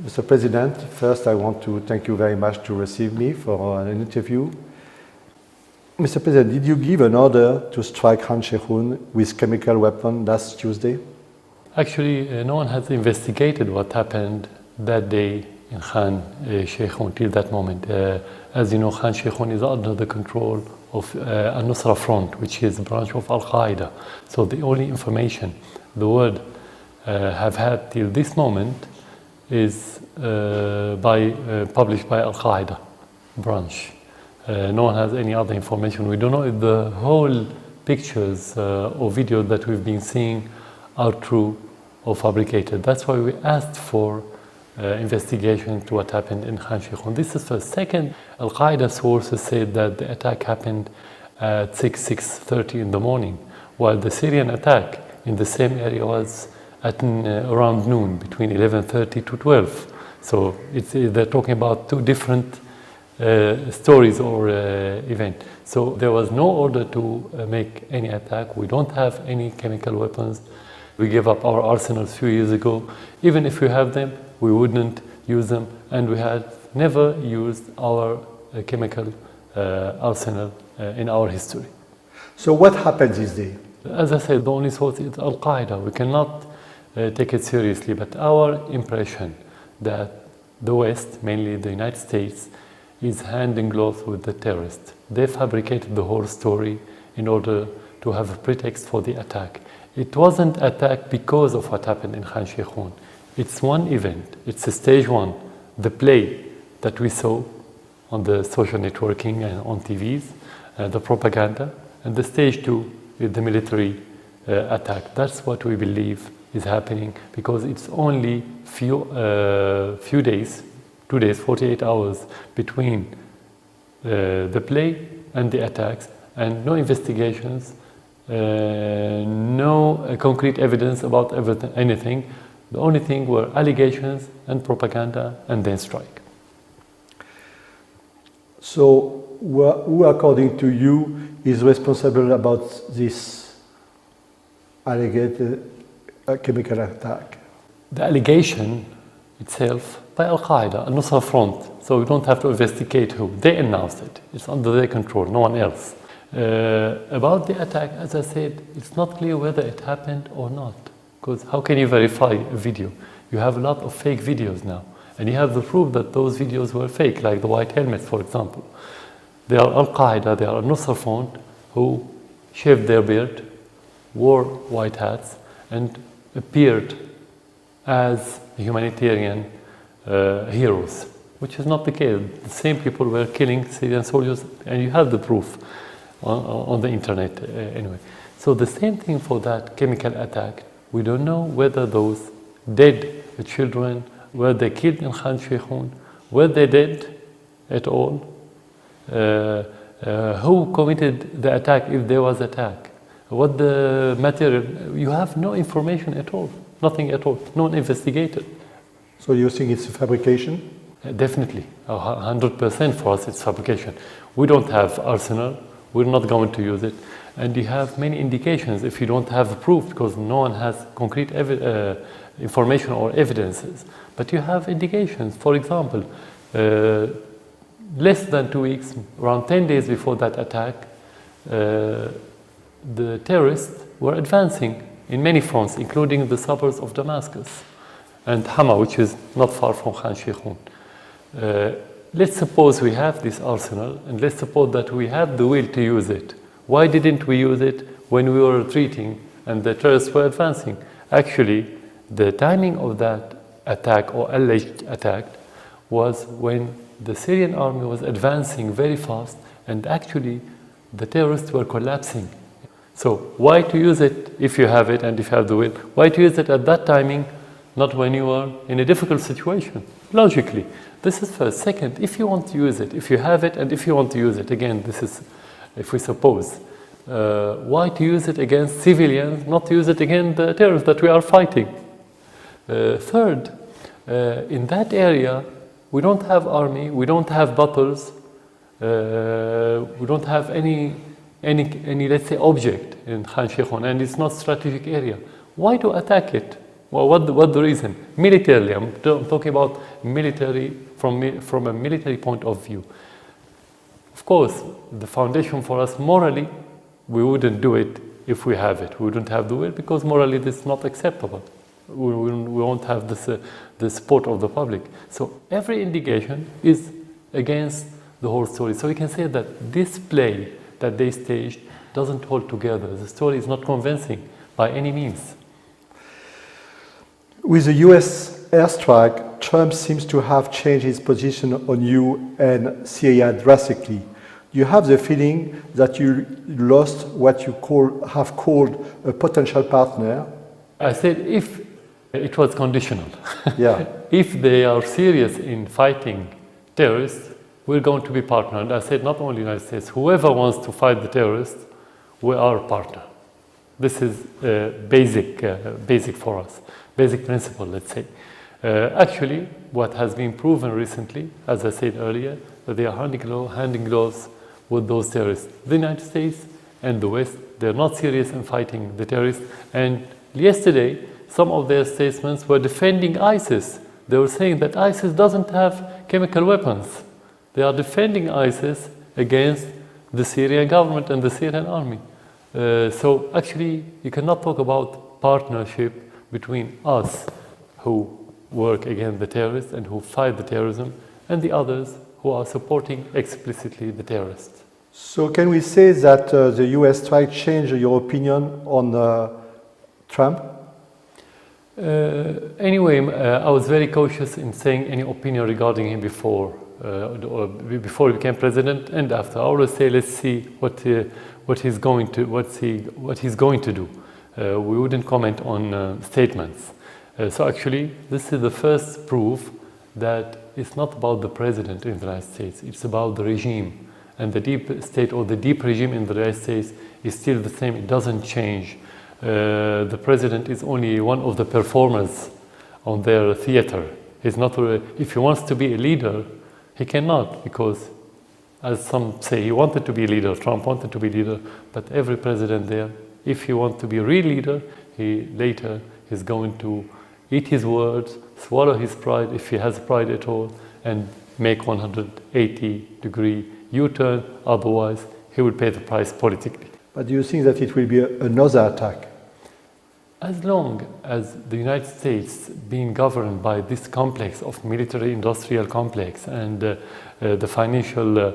Mr. President, first I want to thank you very much to receive me for an interview. Mr. President, did you give an order to strike Khan Sheikhoun with chemical weapon last Tuesday? Actually, no one has investigated what happened that day in Khan Sheikhoun till that moment. As you know, Khan Sheikhoun is under the control of Al-Nusra Front, which is a branch of Al-Qaeda. So the only information the world have had till this moment is published by Al-Qaeda branch. No one has any other information. We don't know if the whole pictures or videos that we've been seeing are true or fabricated. That's why we asked for investigation to what happened in Khan Sheikhoun. This is first. Second, Al-Qaeda sources said that the attack happened at 6:30 in the morning, while the Syrian attack in the same area was at around noon, between 11:30 to 12. So they're talking about two different stories or events. So there was no order to make any attack. We don't have any chemical weapons. We gave up our arsenals a few years ago. Even if we have them, we wouldn't use them, and we had never used our chemical arsenal in our history. So what happened this day? As I said, the only source is Al-Qaeda. We cannot take it seriously, but our impression that the West, mainly the United States, is hand in glove with the terrorists. They fabricated the whole story in order to have a pretext for the attack. It wasn't attack because of what happened in Khan Sheikhoun. It's one event. It's a stage one, the play that we saw on the social networking and on TVs, the propaganda, and the stage two is the military attack. That's what we believe is happening, because it's only few days, 2 days, 48 hours between the play and the attacks, and no investigations, no concrete evidence about anything. The only thing were allegations and propaganda, and then strike. So who, according to you, is responsible about this alleged chemical attack? The allegation itself by Al-Qaeda, Al-Nusra Front, so we don't have to investigate who. They announced it. It's under their control, no one else. About the attack, as I said, it's not clear whether it happened or not, because how can you verify a video? You have a lot of fake videos now, and you have the proof that those videos were fake, like the white helmets, for example. They are Al-Qaeda, they are Al-Nusra Front, who shaved their beard, wore white hats, and appeared as humanitarian heroes, which is not the case. The same people were killing Syrian soldiers, and you have the proof on the internet anyway. So the same thing for that chemical attack. We don't know whether those dead children, were they killed in Khan Sheikhoun, were they dead at all, who committed the attack if there was attack, what the material. You have no information at all, nothing at all, no one investigated. So you think it's a fabrication? Definitely, 100% for us it's fabrication. We don't have arsenal, we're not going to use it, and you have many indications if you don't have proof, because no one has concrete information or evidences, but you have indications. For example, less than 2 weeks, around 10 days before that attack, the terrorists were advancing in many fronts, including the suburbs of Damascus and Hama, which is not far from Khan Sheikhoun. Let's suppose we have this arsenal, and let's suppose that we have the will to use it. Why didn't we use it when we were retreating and the terrorists were advancing? Actually, the timing of that attack or alleged attack was when the Syrian army was advancing very fast, and actually the terrorists were collapsing. So why to use it if you have it and if you have the will? Why to use it at that timing, not when you are in a difficult situation? Logically, this is first. Second, if you want to use it, if you have it and if you want to use it, again, this is, if we suppose, why to use it against civilians, not to use it against the terrorists that we are fighting? Third, in that area, we don't have army, we don't have battles, we don't have any, let's say, object in Khan Sheikhoun, and it's not strategic area. Why to attack it Well, what the reason? Militarily, I'm talking about military from a military point of view. Of course, the foundation for us morally, we wouldn't do it if we have it. We wouldn't have the will because morally this is not acceptable. We won't have the support of the public. So every indication is against the whole story. So we can say that this play that they staged doesn't hold together. The story is not convincing by any means. With the US airstrike, Trump seems to have changed his position on you and Syria drastically. You have the feeling that you lost what you have called a potential partner. I said if it was conditional. Yeah. If they are serious in fighting terrorists, we're going to be partnered. I said not only the United States, whoever wants to fight the terrorists, we are a partner. This is basic for us, basic principle, let's say. Actually, what has been proven recently, as I said earlier, that they are handing gloves with those terrorists. The United States and the West, they're not serious in fighting the terrorists. And yesterday, some of their statements were defending ISIS. They were saying that ISIS doesn't have chemical weapons. They are defending ISIS against the Syrian government and the Syrian army. So actually, you cannot talk about partnership between us who work against the terrorists and who fight the terrorism and the others who are supporting explicitly the terrorists. So can we say that the US strike changed your opinion on Trump? Anyway, I was very cautious in saying any opinion regarding him before he became president and after. I always say, let's see what he's going to do. We wouldn't comment on statements. So actually, this is the first proof that it's not about the president in the United States. It's about the regime, and the deep state or the deep regime in the United States is still the same. It doesn't change. The president is only one of the performers on their theater. He's not. If he wants to be a leader, he cannot, because, as some say, he wanted to be a leader. Trump wanted to be a leader, but every president there, if he wants to be a real leader, he later is going to eat his words, swallow his pride, if he has pride at all, and make 180-degree U-turn. Otherwise, he will pay the price politically. But do you think that it will be another attack? As long as the United States being governed by this complex of military-industrial complex and the financial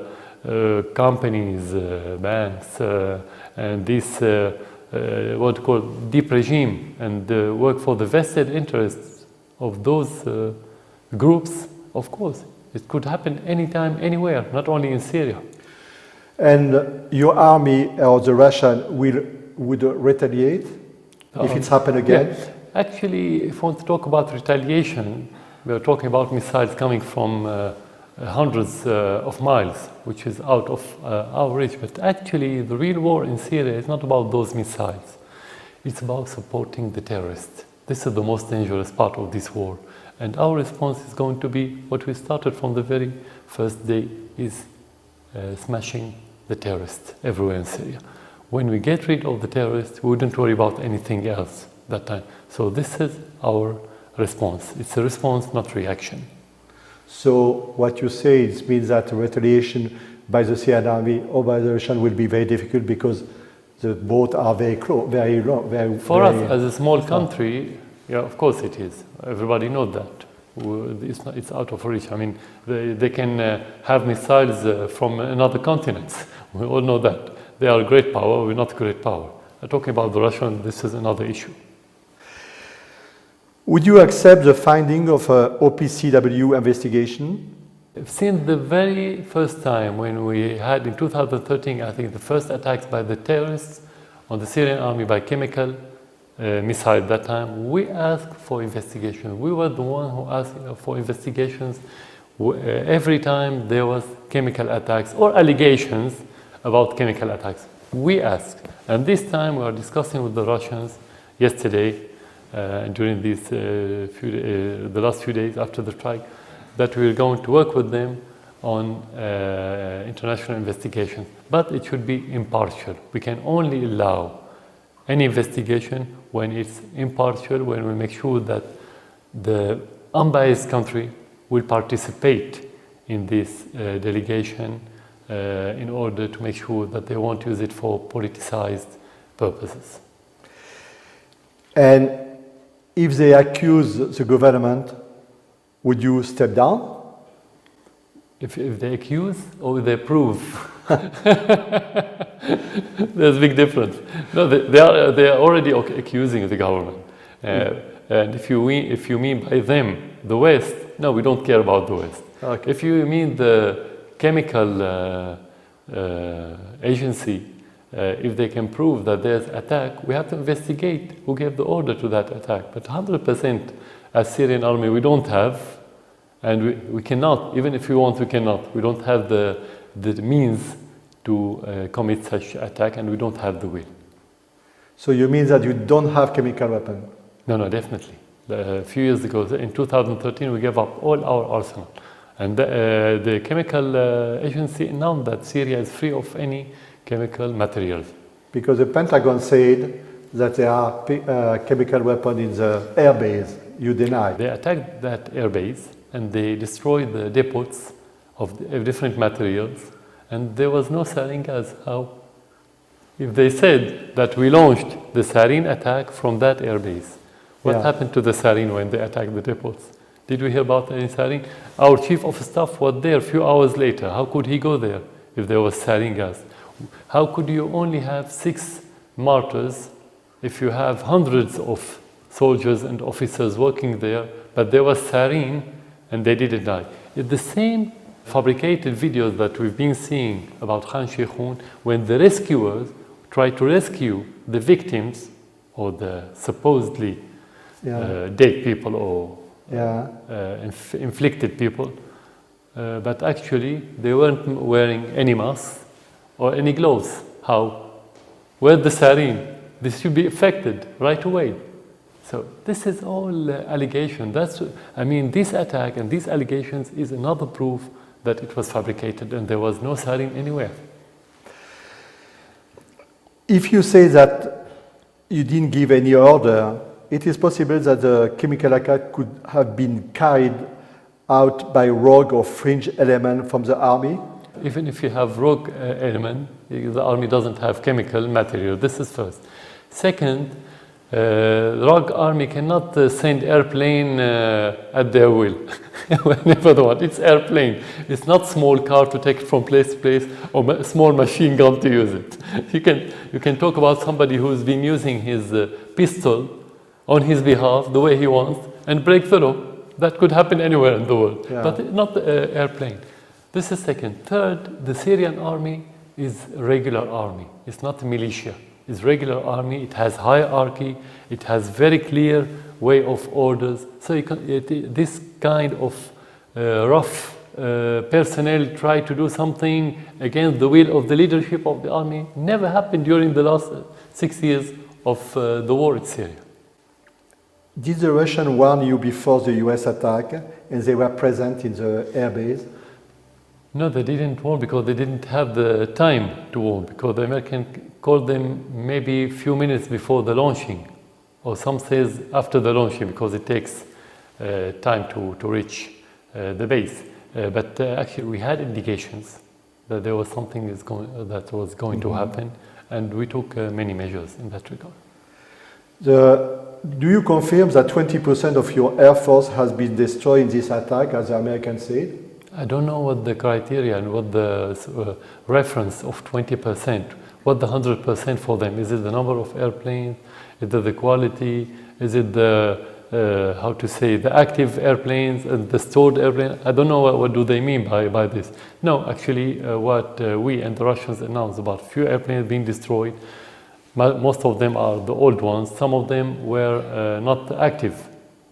companies, banks, and this what you call deep regime and work for the vested interests of those groups, of course, it could happen anytime, anywhere, not only in Syria. And your army or the Russian would retaliate if it's happened again? Yeah. Actually, if we want to talk about retaliation, we are talking about missiles coming from hundreds of miles, which is out of our reach. But actually, the real war in Syria is not about those missiles. It's about supporting the terrorists. This is the most dangerous part of this war. And our response is going to be what we started from the very first day, is smashing the terrorists everywhere in Syria. When we get rid of the terrorists, we wouldn't worry about anything else that time. So this is our response. It's a response, not reaction. So what you say means that retaliation by the Syrian army or by the Russian will be very difficult because the both are very close, very long. For us, as a small country, yeah, of course it is. Everybody knows that. It's out of reach. I mean, they can have missiles from another continent. We all know that. They are a great power, we're not a great power. Talking about the Russians, this is another issue. Would you accept the finding of an OPCW investigation? Since the very first time when we had in 2013, I think the first attacks by the terrorists on the Syrian army by chemical missile that time, we asked for investigation. We were the one who asked for investigations every time there was chemical attacks or allegations about chemical attacks. We asked. And this time we are discussing with the Russians yesterday, during these the last few days after the strike, that we are going to work with them on international investigation. But it should be impartial. We can only allow any investigation when it's impartial, when we make sure that the unbiased country will participate in this delegation in order to make sure that they won't use it for politicized purposes. And if they accuse the government, would you step down? If they accuse or they prove, there's a big difference. No, they are already accusing the government. And if you mean by them the West, no, we don't care about the West. Okay. If you mean the chemical agency, if they can prove that there's attack, we have to investigate who gave the order to that attack. But 100% as Syrian army, we don't have. And we cannot, even if we want, we cannot. We don't have the means to commit such attack, and we don't have the will. So you mean that you don't have chemical weapon? No, definitely. A few years ago, in 2013, we gave up all our arsenal. And the chemical agency announced that Syria is free of any chemical materials. Because the Pentagon said that there are chemical weapons in the air base. You deny. They attacked that air base, and they destroyed the depots of different materials, and there was no sarin gas. How? If they said that we launched the sarin attack from that air base, what happened to the sarin when they attacked the depots? Did we hear about any sarin? Our chief of staff was there a few hours later. How could he go there if there was sarin gas? How could you only have 6 martyrs if you have hundreds of soldiers and officers working there, but there was sarin and they didn't die? It's the same fabricated videos that we've been seeing about Khan Sheikhoun when the rescuers try to rescue the victims or the supposedly dead people or inflicted people, but actually they weren't wearing any masks or any gloves. How? Where's the sarin? This should be affected right away. So this is all allegation. This attack and these allegations is another proof that it was fabricated and there was no sarin anywhere. If you say that you didn't give any order, it is possible that the chemical attack could have been carried out by rogue or fringe element from the army? Even if you have rogue element, the army doesn't have chemical material. This is first. Second, rogue army cannot send airplane at their will whenever they want. It's airplane. It's not small car to take it from place to place or a small machine gun to use it. You can talk about somebody who's been using his pistol on his behalf the way he wants and break through. That could happen anywhere in the world, but not the airplane. This is second. Third, the Syrian army is a regular army. It's not a militia. It's regular army. It has hierarchy. It has very clear way of orders. So this kind of rough personnel try to do something against the will of the leadership of the army never happened during the last 6 years of the war in Syria. Did the Russians warn you before the US attack and they were present in the airbase? No, they didn't warn because they didn't have the time to warn, because the Americans called them maybe a few minutes before the launching, or some says after the launching, because it takes time to reach the base. But actually we had indications that there was something that was going to happen, and we took many measures in that regard. Do you confirm that 20% of your air force has been destroyed in this attack, as the Americans said? I don't know what the criteria and what the reference of 20%, what the 100% for them. Is it the number of airplanes? Is it the quality? Is it the, the active airplanes and the stored airplanes? I don't know what do they mean by this. No, actually what we and the Russians announced about few airplanes being destroyed. Most of them are the old ones. Some of them were not active.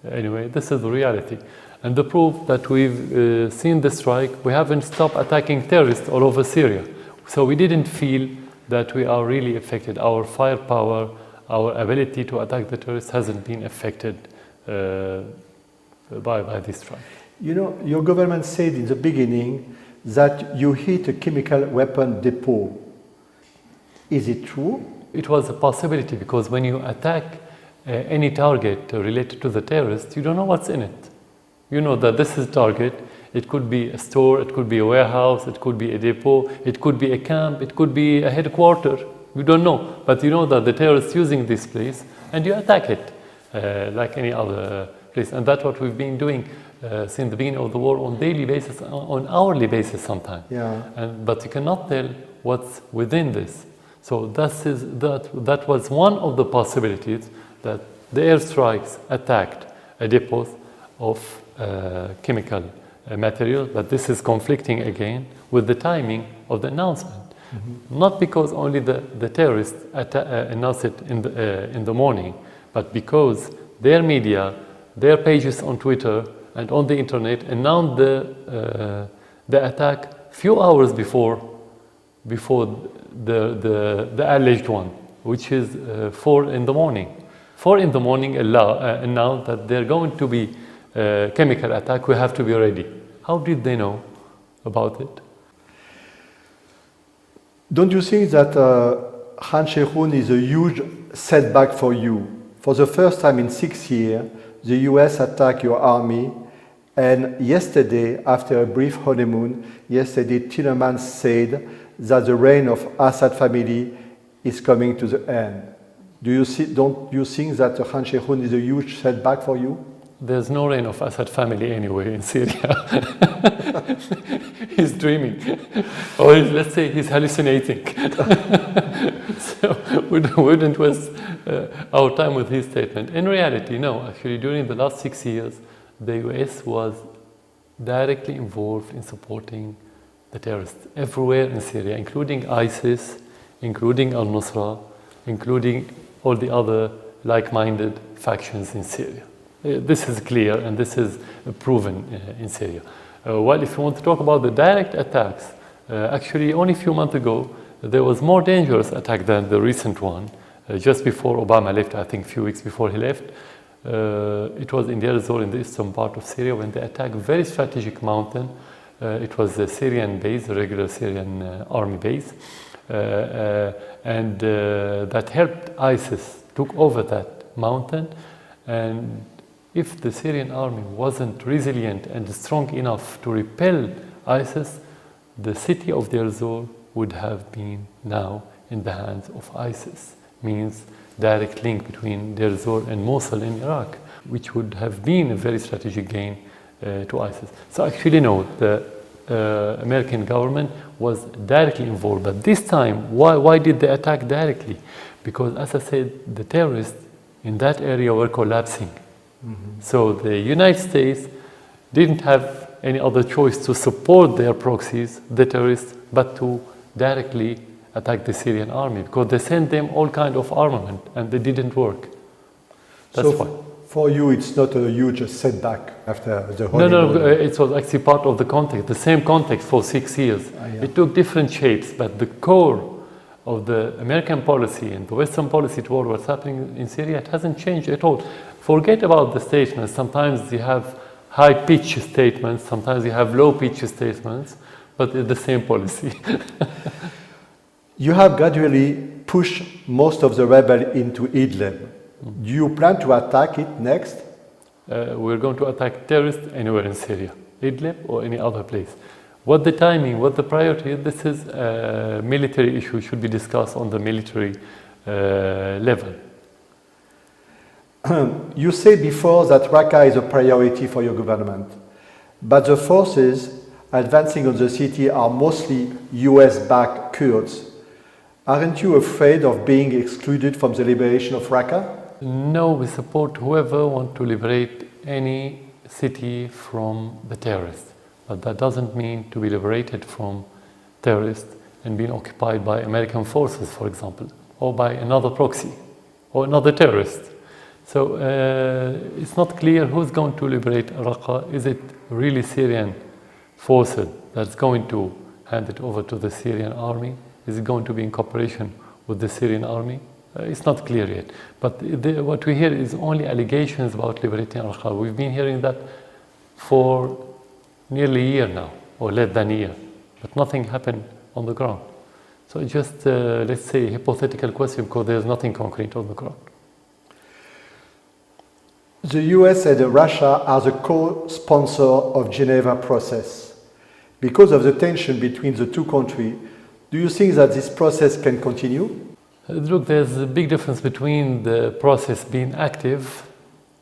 Anyway, this is the reality. And the proof that we've seen the strike, we haven't stopped attacking terrorists all over Syria. So we didn't feel that we are really affected. Our firepower, our ability to attack the terrorists hasn't been affected by this strike. You know, your government said in the beginning that you hit a chemical weapon depot. Is it true? It was a possibility because when you attack any target related to the terrorists, you don't know what's in it. You know that this is target. It could be a store, it could be a warehouse, it could be a depot, it could be a camp, it could be a headquarters. You don't know, but you know that the terrorists using this place, and you attack it like any other place. And that's what we've been doing since the beginning of the war on daily basis, on hourly basis sometimes. Yeah. But you cannot tell what's within this. So that was one of the possibilities, that the airstrikes attacked a depot of chemical material, but this is conflicting again with the timing of the announcement. Mm-hmm. Not because only the terrorists announced it in the morning, but because their media, their pages on Twitter and on the internet announced the attack few hours before the alleged one, which is 4 in the morning. 4 in the morning announced that they're going to be chemical attack, we have to be ready. How did they know about it? Don't you think that Khan Sheikhoun is a huge setback for you? For the first time in 6 years, the US attacked your army, and yesterday, after a brief honeymoon, Tillerman said that the reign of Assad family is coming to the end. Don't you think that Khan Sheikhoun is a huge setback for you? There's no reign of Assad family anyway in Syria. He's dreaming, or let's say he's hallucinating. So we wouldn't waste our time with his statement. In reality, no. Actually, during the last 6 years, the US was directly involved in supporting the terrorists everywhere in Syria, including ISIS, including al-Nusra, including all the other like-minded factions in Syria. This is clear and this is proven in Syria. Well, if you want to talk about the direct attacks, actually only a few months ago, there was more dangerous attack than the recent one. Just before Obama left, I think a few weeks before he left, it was in Deir ez-Zor in the eastern part of Syria when they attacked a very strategic mountain. It was a Syrian base, a regular Syrian army base, and that helped ISIS took over that mountain. And if the Syrian army wasn't resilient and strong enough to repel ISIS, the city of Deir ez-Zor would have been now in the hands of ISIS. Means direct link between Deir ez-Zor and Mosul in Iraq, which would have been a very strategic gain to ISIS. So actually no, the American government was directly involved. But this time, why did they attack directly? Because as I said, the terrorists in that area were collapsing. Mm-hmm. So the United States didn't have any other choice to support their proxies, the terrorists, but to directly attack the Syrian army, because they sent them all kind of armament and they didn't work. That's why. For you, it's not a huge setback after the honeymoon? No, it was actually part of the context, the same context for 6 years. Yeah. It took different shapes, but the core of the American policy and the Western policy toward what's happening in Syria, it hasn't changed at all. Forget about the statements. Sometimes you have high-pitched statements, sometimes you have low-pitched statements, but it's the same policy. You have gradually pushed most of the rebels into Idlib. Do you plan to attack it next? We're going to attack terrorists anywhere in Syria, Idlib or any other place. What the timing, what the priority, this is a military issue, should be discussed on the military level. You said before that Raqqa is a priority for your government, but the forces advancing on the city are mostly US-backed Kurds. Aren't you afraid of being excluded from the liberation of Raqqa? No, we support whoever wants to liberate any city from the terrorists. But that doesn't mean to be liberated from terrorists and being occupied by American forces, for example, or by another proxy, or another terrorist. So it's not clear who's going to liberate Raqqa. Is it really Syrian forces that's going to hand it over to the Syrian army? Is it going to be in cooperation with the Syrian army? It's not clear yet. But what we hear is only allegations about liberating Raqqa. We've been hearing that for nearly a year now, or less than a year. But nothing happened on the ground. So it's just, let's say, a hypothetical question because there's nothing concrete on the ground. The US and Russia are the co-sponsor of Geneva process. Because of the tension between the two countries, do you think that this process can continue? Look, there's a big difference between the process being active,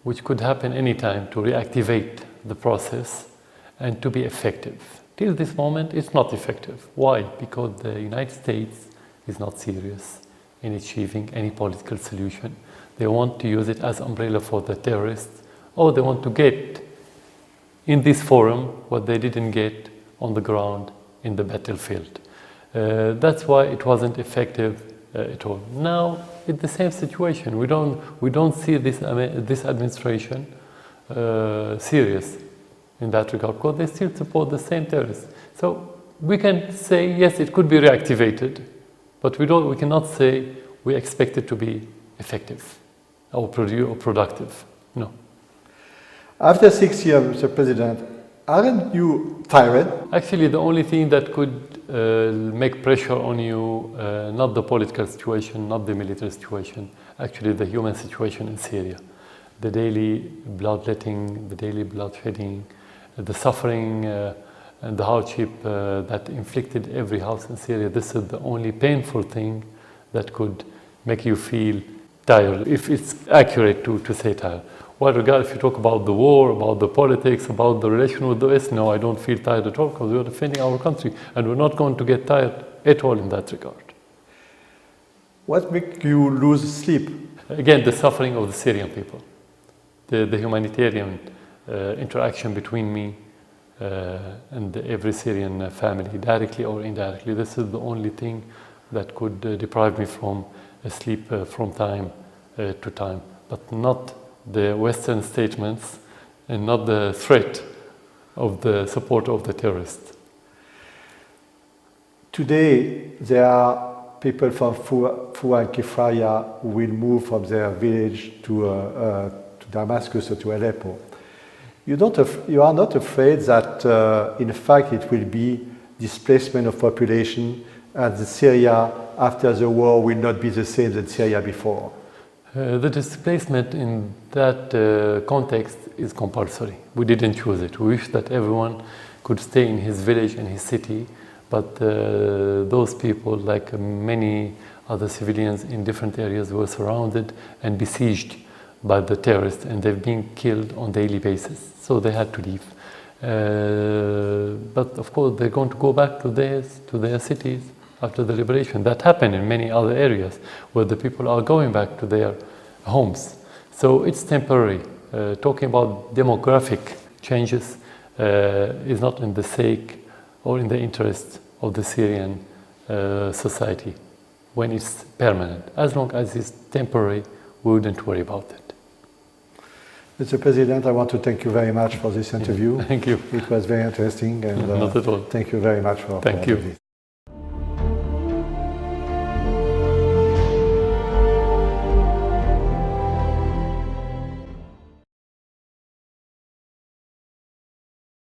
which could happen anytime to reactivate the process, and to be effective. Till this moment, it's not effective. Why? Because the United States is not serious in achieving any political solution. They want to use it as umbrella for the terrorists, or they want to get in this forum what they didn't get on the ground in the battlefield. That's why it wasn't effective at all. Now it's the same situation. We don't see this administration serious in that regard because they still support the same terrorists. So we can say yes, it could be reactivated, but we cannot say we expect it to be effective or productive. No. After 6 years, Mr. President, aren't you tired? Actually, the only thing that could make pressure on you, not the political situation, not the military situation, actually the human situation in Syria. The daily bloodletting, the daily bloodshedding, the suffering and the hardship that inflicted every house in Syria. This is the only painful thing that could make you feel tired, if it's accurate to say tired. Well, regardless, if you talk about the war, about the politics, about the relation with the West, no, I don't feel tired at all because we are defending our country and we're not going to get tired at all in that regard. What makes you lose sleep? Again, the suffering of the Syrian people, the humanitarian interaction between me and every Syrian family, directly or indirectly. This is the only thing that could deprive me from sleep from time to time, but not the Western statements and not the threat of the support of the terrorists. Today, there are people from Fua and Kifraya who will move from their village to Damascus or to Aleppo. You are not afraid that, in fact, it will be displacement of population and Syria after the war will not be the same as Syria before? The displacement in that context is compulsory. We didn't choose it. We wish that everyone could stay in his village and his city, but those people, like many other civilians in different areas, were surrounded and besieged by the terrorists, and they've been killed on a daily basis, so they had to leave. But of course, they're going to go back to their cities after the liberation. That happened in many other areas where the people are going back to their homes. So it's temporary. Talking about demographic changes is not in the sake or in the interest of the Syrian society when it's permanent. As long as it's temporary, we wouldn't worry about it. Mr. President, I want to thank you very much for this interview. Thank you. It was very interesting, and not at all. Thank you very much for Thank you. This.